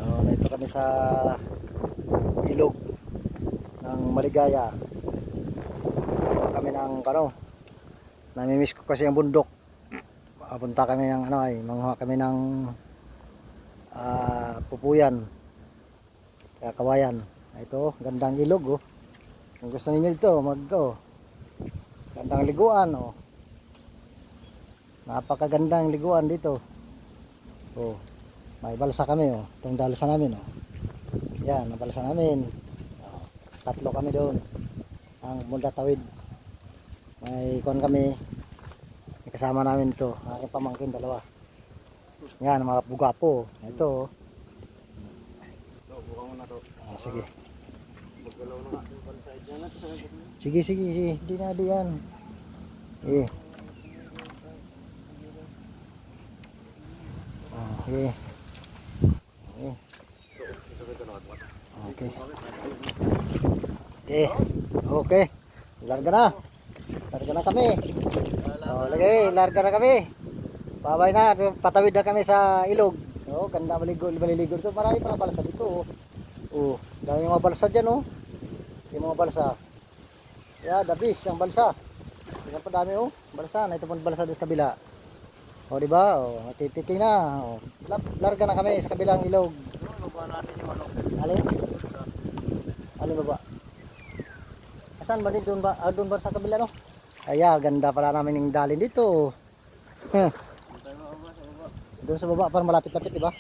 Nandito kami sa ilog ng Maligaya. Kami ng namimiss ko kasi ang bundok. Punta kami ng manguha kami ng pupuyan, kaya kawayan. Ito, gandang ilog oh. Kung gusto niyo dito, gandang liguan oh. Napakagandang liguan dito. Oh, may balsa kami oh. Itong dalsa namin oh. Yan, ang balsa namin. Oh, tatlo kami doon. Ang munda tawid. May kami. May kasama namin ito. Aking pamangkin dalawa. Yan, mga bugapo. Ito oh. Sige. Sige. Hindi na diyan. Eh. Okay. Okay. Larga na kami. Larga na kami. Babay na, patawid na kami sa ilog. Oh, ganda maliligo dito. Marami pa balsa dito. Oh, dami mga balsa diyan oh. Yung mga balsa. Yeah, dabis ang balsa. Yan pa dami oh. Balsa, na ito pang balsa doon sa kabila. O di ba? O, matitiking na. O, larga na kami sa kabilang ilog. Baba natin yung ano. Alin baba? Asan ba din doon ba? Doon ba sa kabila no? Ay, ganda pala namin yung dalin dito. Doon sa baba para malapit-lapit, di ba?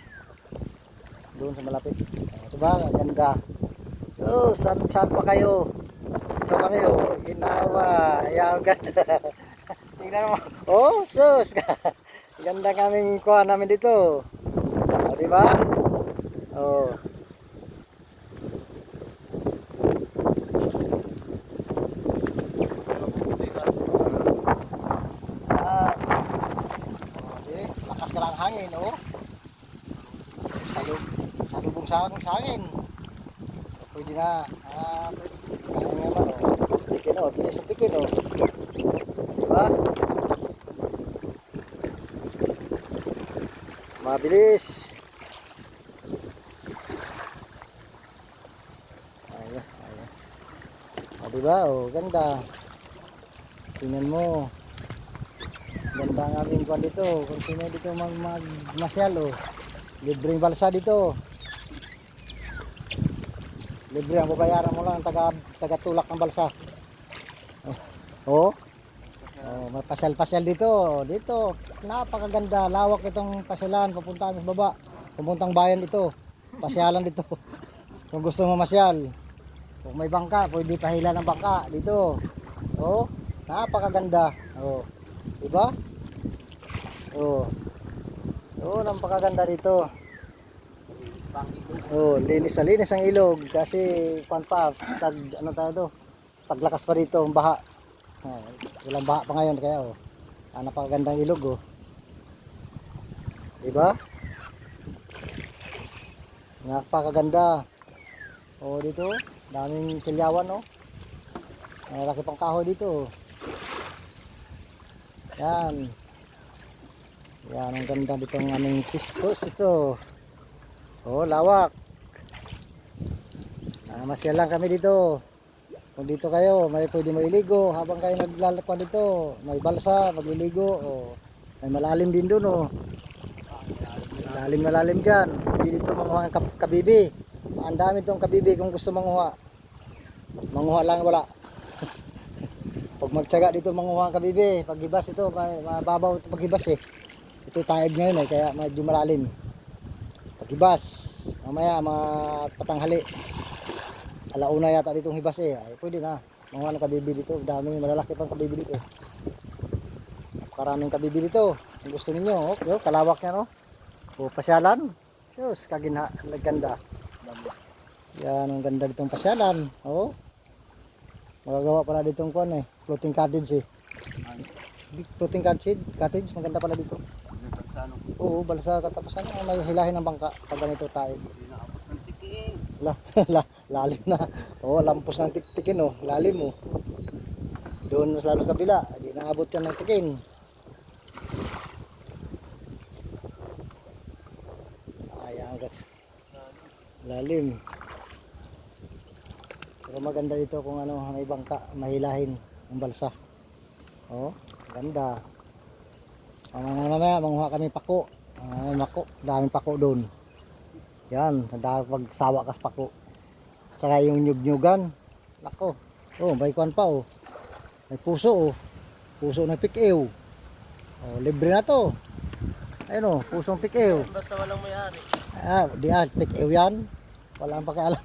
Doon sa malapit. Ito ba? Ganda. Oh, saan pa kayo? Ito kami oh. Ginawa. Ayan, ganda. Tingnan mo. Oh, sus. Ganda kaming kuha namin dito. O, di ba? Oh. Lakas ka lang hangin, oh. Salubong sa hangin. Pwede na. Pwede naman, oh. Tikin, oh. Bilis ang tikin, oh. Di ba? Mabilis. Ayan. O, diba? O, ganda. Tingnan mo. Ganda ang aming kwan dito. Kung sino dito magmasyal, o. Libreng balsa dito. Libre ang babayaran mo lang taga-tulak ng balsa. O. May pasyal-pasyal dito. Dito, napakaganda. Lawak itong pasyalan. Papunta sa baba. Papuntang bayan ito. Pasyalan dito. Kung gusto mo masyal. Kung may bangka, pwede pahila ng bangka dito. Oh, napakaganda. Oh. Diba? Oh. Oh, napakaganda dito. Oh, linis ang ilog kasi taglakas pa dito ang baha. Oh, walang baha pa ngayon kaya oh. Napakagandang ilog oh. Diba? Napakaganda. Oh, dito, daming silyawan oh. Malaki pang kahoy dito. Yan. Yan ang ganda dito ng aming pistos ito. Oh, lawak. Masyal lang kami dito. Kung dito kayo, may pwede mailigo habang kayo naglalakad dito. May balsa, magliligo. Oh. May malalim din doon. Oh. Malalim dyan. Hindi dito manguha ng kabibi. Ang dami itong kabibi kung gusto manguha. Manguha lang wala. Pag magtyaga dito manguha ng kabibi. Paghibas ito, mababaw ito paghibas eh. Ito taid ngayon eh, kaya medyo malalim. Paghibas. Mamaya mga patanghali. Alauna yata ditong hibas eh. Ay, pwede na. Mga kabibi dito. Daming malalaki pang kabibi dito. Napakaraming kabibi dito. Kung gusto ninyo. Okay, kalawak niya no. O, pasyalan. Diyos, ganda. Yan, ang ganda ditong pasyalan. O. Magagawa pala ditong kuan eh. Floating cottage eh. Floating cottage. Maganda pala dito. Oo, balsa katapasan. May hilahin ng bangka. Pag ganito tayo. Lalim na. Oh, lampos ng tikin oh, lalim oh. Doon sa lalo kabila, hindi naabot yan ng tikin. Ayan, Lalim. Pero maganda dito kung ano, may bangka, mahilahin ang balsa. Oh, ganda. Mamaya manguha kami pako. Mako, daming pako doon. Yan, pagsawa kas pako. Saka yung nyug-nyugan. Nako. Oh, may kwan pa oh. May puso oh. Puso na pik-ew. Oh, libre na to. Ayun oh, pusong pik-ew. Basta walang may-ari. Di pik-ew yan. Walang pakialam.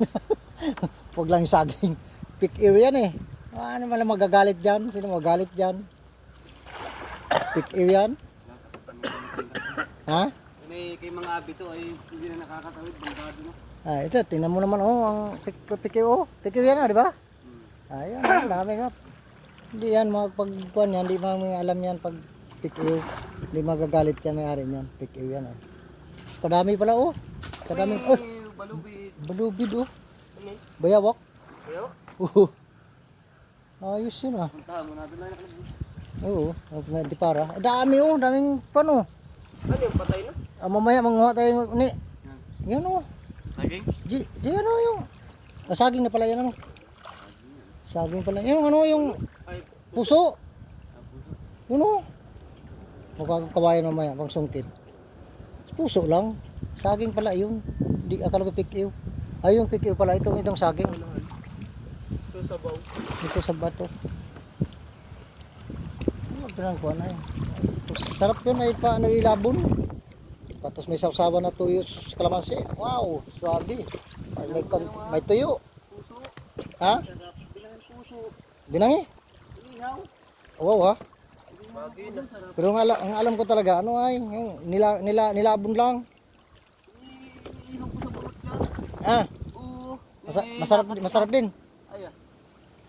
Huwag lang yung saging. Pik-ew yan eh. Ano man lang magagalit dyan? Sino magagalit dyan? Pik-ew yan. Ha? Kay mga abi to ay hindi na nakakatawid. Bangkado na. Ito, tingnan mo naman oh, ang pik-ew oh. Pik-ew yan di ba? Ayun, dami nga. Hindi yan magpagkuhan yan. Hindi may alam yan pag pik-ew. Hindi magagalit yan may-ari niyan. Pik-ew yan. Kadami pala oh. Kadami. Oh. Balubid. Balubid oh. Ano? Bayawak. Bayawak? Ayos yun ah. Puntahan mo natin na nakalagay. Oo, di para. Dami oh, daming pano. Ano yung patay na? Mamaya manguha tayo ni. Yan oh. Saging? Di ano yung saging na pala yan ano. Saging pala. Yung ano yung Ay, puso. Yun oh. Magkakawayan mamaya pang sungkit. Puso lang. Saging pala yun. Di akala ko pik-ew. Ay yung pik-ew pala itong saging. ito sa baw. Ito sa bato. Pinang kuha na yun. Sarap yun ay paano ilabon. Tapos may sawsawan na tuyo sa kalamansi. Wow, swabe. May tuyo. Puso. Ha? Bilangan puso. Binangi? Ihaw. Wow ha. Bagay na. Pero ang alam ko talaga, ano ay, yung nilabon lang. Ihaw ko sa bakot yan. Ah, Oo. masarap din. Ay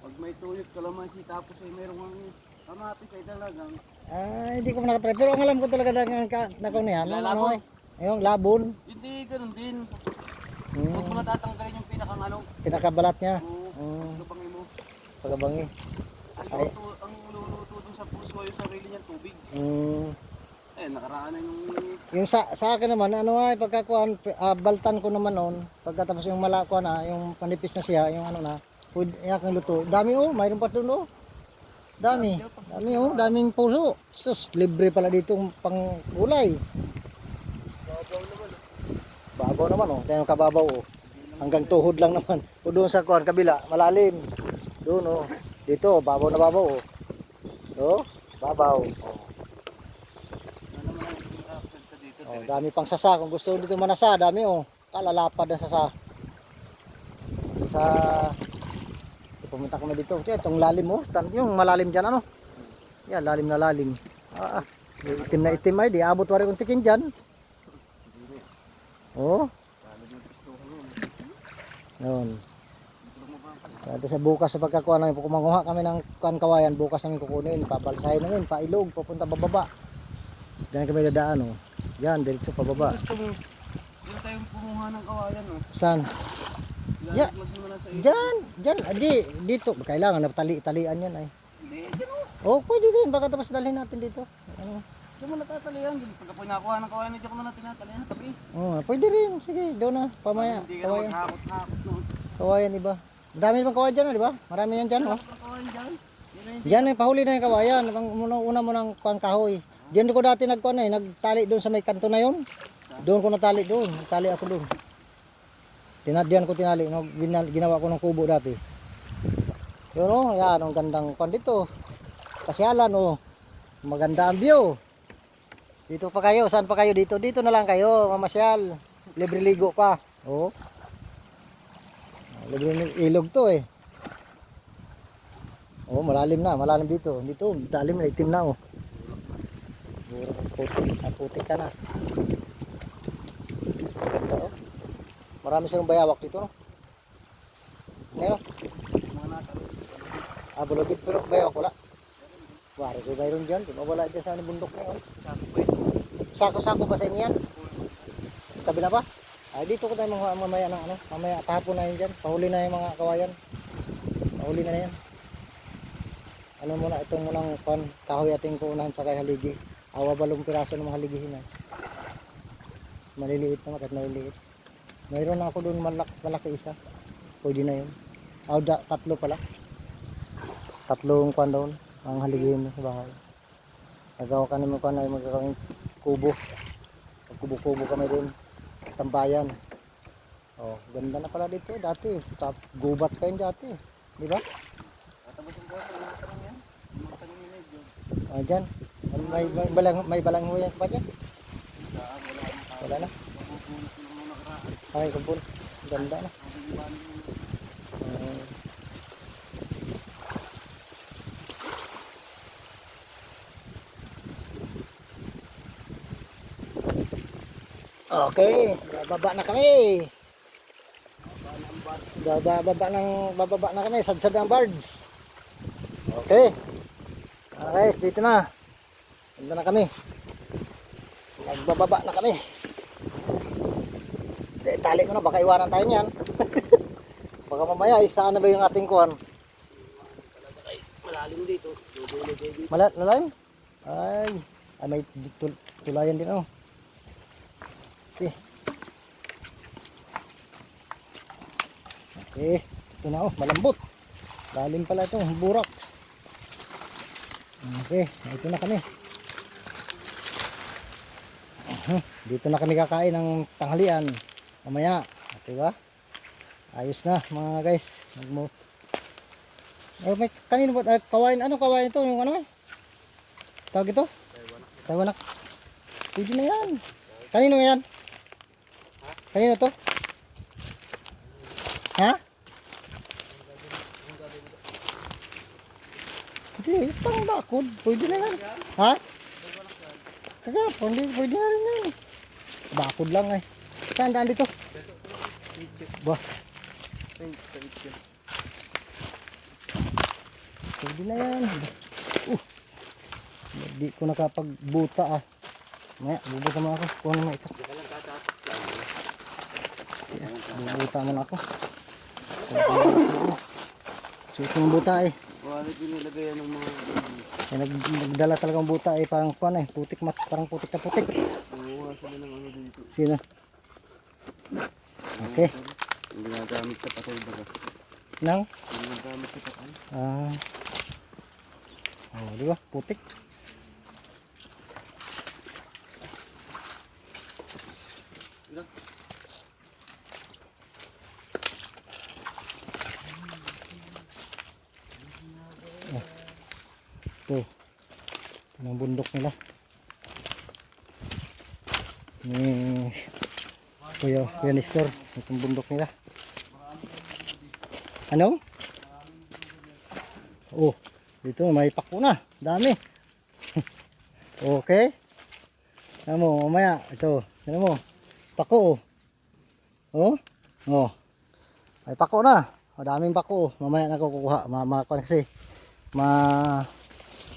pag may tuyot kalamansi tapos ay merong kamatis ay talagang. Hindi ko nakatry. Pero ang alam ko talaga na kung yan, ano ay, yung labon. Hindi, ganun din. Hmm. Huwag mo na tatanggalin yung pinakang ano. Pinakabalat niya. Oo, lubangin mo. Pagabangi. Ay. Ang luluto dun sa puso yung sarili niyang tubig. Nakaraan na Yung sa akin naman, ano ay, pagkakuan, baltan ko naman noon, pagkatapos yung malakuan na, yung panipis na siya, yung ano na, pwede yung luto. Dami oh, mayroon pa doon oh. Dami oh, daming puso. Sus, libre pala dito pang gulay. Babaw naman oh, tayo kababaw oh. Hanggang tuhod lang naman. O doon sa kuan kabila, malalim. Doon oh. Dito, babaw na babaw oh. Oh, babaw. Oh, dami pang sasa. Kung gusto dito manasa, dami oh. Kalalapad na sasa. Sa pumunta kami dito. Itong lalim oh. Yung malalim dyan ano. Yan, lalim na lalim. Itim na itim ay. Di abot wari kong tikin dyan. Oh. Yun. At sa bukas sa pagkakuha namin, kumanguha kami ng kawayan, bukas namin kukunin, pabalsahin namin, pailog, papunta bababa. Diyan kami dadaan oh. Yan, diretso pababa. Diyan tayong kumuha ng kawayan oh. Saan? Ilalaglag mo na sa iyo. Diyan, dito. Kailangan na talian yan ay. Hindi, dyan oh. Oh, pwede din. Baka tapos dalhin natin dito. Ano? Diyan mo natatalian. Pagka po nakuha ng kawayan, diyan ko na tinatalian. Tabi. Pwede rin. Sige, doon na. Pamaya. Hindi ka na Kawayan. maghakot-hakot noon. Kawayan iba. Marami bang kawayan dyan, di ba? Marami yan dyan, oh. Ang kawayan dyan. Diyan pahuli na yung kawayan. Una mo ng kahoy. Diyan ko dati nagtali doon sa may kanto na yun. Doon ko natali doon. Nagtali ako doon. Diyan ko tinali. Ginawa ko ng kubo dati. Yun oh, yan. Ang gandang kwan dito. Pasyalan oh. Maganda ang view. Dito pa kayo. Saan pa kayo dito? Dito na lang kayo. Mamasyal. Libre ligo pa. Oh. Libre ilog to eh. Oh, malalim na. Malalim dito. Dito, dalim na. Itim na oh. Puti ka na. Ganda oh. Marami silang bayawak dito no. Ngayon. Bulabid pero bayawak wala. Wari ko mayroon dyan. Di ba wala dyan sa bundok na yun. Sako-sako ba sa inyo yan? Kabila pa? Ay dito ko tayo mamaya ng ano. Mamaya kahapon na yun dyan. Pahuli na yung mga kawayan. Pahuli na yan. Ano muna itong munang kahoy ating kuunahan sa kay haligi. Awa balong piraso ng mga haligihin na. Maliliit naman kahit maliliit. Mayroon ako doon malaki isa. Pwede na yun. Tatlo pala. Tatlong kwan doon. Ang haligin sa bahay. Nagawa ka naman kwan ay magkakawing kubo. Kubo-kubo kami doon. Tambayan. Oh, ganda na pala dito dati. Gubat kayo dati. Di ba? Tatapos ang buwan, mga tanong yan. Mga tanong yun eh, John. Ah, dyan. May balang ho yan pa dyan. Wala na. Mabubulit ko lang nung nakaraan. Ay, kumpul. Ganda na. Mabubulit ko lang. Okay, bababa na kami. Bababa na kami, sadsad ng birds. Okay. Guys, dito na. Dito na kami. Magbababa na kami. Tali mo na, baka iwanan tayo niyan. Baka mamaya, saan na ba yung ating kuhan? Malalim dito. Malalim? Ay, may tulayan din oh. Okay. Okay, ito na oh, malambot. Lalim pala ito, burak. Okay, ito na kami. Dito na kami kakain ng tanghalian. Mamaya, diba? Ayos na mga guys. May kanino ba? Kawain, ano kawain ito? Yung ano eh? Tawag ito? Taiwanak. Pwede na yan. Kanino yan? Kanino to? Ha? Hindi, parang bakod. Pwede na yan. Ha? Kagapon, pwede na rin yan. Bakod lang eh. Saan daan dito? Bah. Pwede na yan. Hindi ko nakapagbuta ah. Maya, bubuta mo ako. Kuha naman ito. Bubuta mo na ako. Suot yung buta eh. Wala pinilagay ng mga... Nagdala talagang buta eh. Parang kuha eh. Putik mat. Parang putik na putik. Nanguha sila ng ano dito. Sino? Okay. Yung ginagamit sa patay baga. Nang? Yung ginagamit sa patay. Ah. Oh, di ba? Putik. Ito. Ito ang bundok nila. Ni Kuya Nestor. Itong bundok nila. Ano? Oh, dito may pako na. Dami. Okay. Ano mo, mamaya. Ito. Ano mo? Pako oh. Oh? Oh. May pako na. Madaming pako oh. Mamaya na ko kukuha. Makakuha kasi.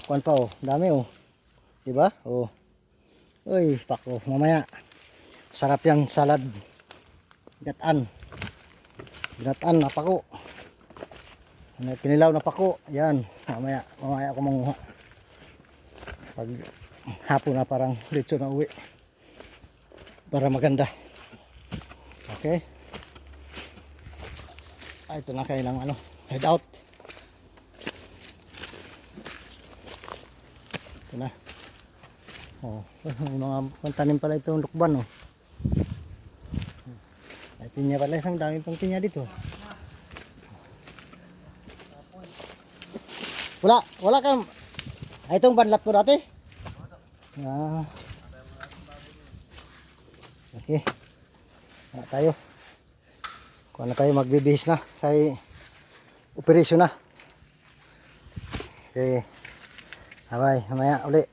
Kuan pa oh. Dami oh. Diba? Oh. Uy, pako. Mamaya. Sarap yan salad. Gatan. Gatan na pako. Kinilaw na pako. Yan. Mamaya ako manguha. Pag hapon na parang diretso na uwi. Para maganda. Okay. Ito na kailang ano. Head out. Ito na. Oh, may mga tanim pala itong lukban oh. Ay pinya pala, isang dami pang pinya dito. Wala kang itong banlat mo dati? Ah. Okay. Wala tayo. Kuha na tayo, magbibihis na kay operasyon na. Okay. Bye, mamaya uli.